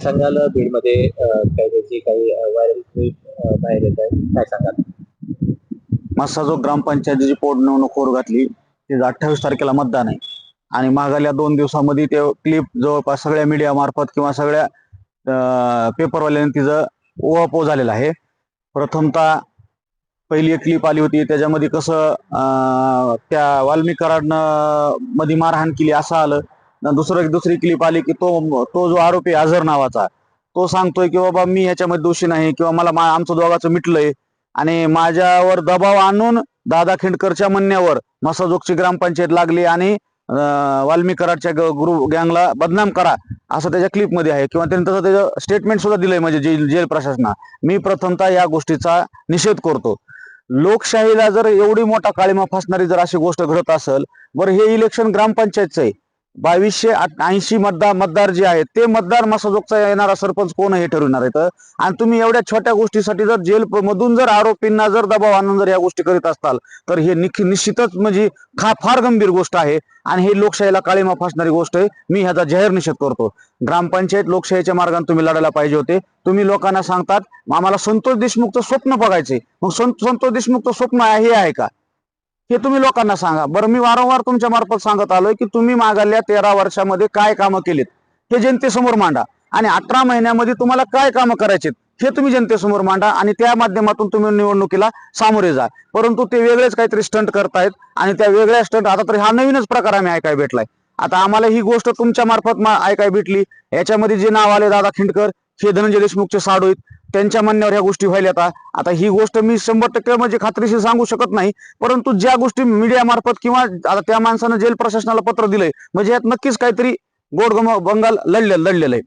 सांगाल बीडमध्ये काही त्याची काही व्हायरल क्लिप बाहेर येत आहे, काय सांगाल? मस्साजोग ग्रामपंचायतीची पोटनिवडणूक होऊ घातली. ते 28 तारखेला मतदान आहे आणि मागल्या 2 दिवसामध्ये ते क्लिप जवळपास सगळ्या मीडिया मार्फत किंवा सगळ्या पेपरवाल्यांनी तिचं ओवापोह झालेला आहे. प्रथमतः पहिली एक क्लिप आली होती, त्याच्यामध्ये कसं त्या वाल्मिक कराडनं मध्ये मारहाण केली असं आलं. दुसरी क्लिप आली की तो जो आरोपी अझर नावाचा तो सांगतोय की बाबा मी ह्याच्यामध्ये दोषी नाही किंवा मला आमचं दोघांचं मिटलंय आणि माझ्यावर दबाव आणून दादा खिंडकरच्या म्हणण्यावर मसाजोगची ग्रामपंचायत लागली आणि वाल्मिक कराडच्या ग्रुप गँगला बदनाम करा असं त्याच्या क्लिपमध्ये आहे किंवा त्यांनी तसं त्याचं स्टेटमेंट सुद्धा दिलंय म्हणजे जेल प्रशासना. मी प्रथमतः या गोष्टीचा निषेध करतो. लोकशाहीला जर एवढी मोठा काळीमा फासणारी जर अशी गोष्ट घडत असेल, बरं हे इलेक्शन ग्रामपंचायतचं आहे. 2280 मतदार जे आहेत ते मतदार मसाजोगचा येणारा सरपंच कोण हे ठरवणार आहेत आणि तुम्ही एवढ्या छोट्या गोष्टीसाठी जर जेल मधून जर आरोपींना जर दबाव आणून जर या गोष्टी करीत असताल तर हे निश्चितच म्हणजे फार गंभीर गोष्ट आहे आणि हे लोकशाहीला काळीमा फासणारी गोष्ट आहे. मी ह्याचा जाहीर निषेध करतो. ग्रामपंचायत लोकशाहीच्या मार्गाने तुम्ही लढायला पाहिजे होते. तुम्ही लोकांना सांगतात आम्हाला संतोष देशमुखचं स्वप्न बघायचे, मग संतोष देशमुखचं स्वप्न हे आहे का हे तुम्ही लोकांना सांगा. बरं, मी वारंवार तुमच्या मार्फत सांगत आलोय की तुम्ही मागल्या 13 वर्षामध्ये काय कामं केलीत हे जनतेसमोर मांडा आणि 18 महिन्यामध्ये तुम्हाला काय कामं करायचे हे तुम्ही जनतेसमोर मांडा आणि त्या माध्यमातून तुम्ही निवडणुकीला सामोरे जा. परंतु ते वेगळेच काहीतरी स्टंट करतायत आणि त्या वेगळ्या स्टंट आता तर हा नवीनच प्रकार आम्ही ऐकाय भेटलाय. आता आम्हाला ही गोष्ट तुमच्या मार्फत ऐकाय भेटली. याच्यामध्ये जे नाव आले दादा खिंडकर हे धनंजय देशमुखचे साडू आहेत, त्यांच्या म्हणण्यावर ह्या गोष्टी व्हायला. आता ही गोष्ट मी 100% म्हणजे खात्रीशीर सांगू शकत नाही, परंतु ज्या गोष्टी मीडिया मार्फत किंवा आता त्या माणसानं जेल प्रशासनाला पत्र दिलंय म्हणजे यात नक्कीच काहीतरी गोड बंगाल लढलेलं आहे.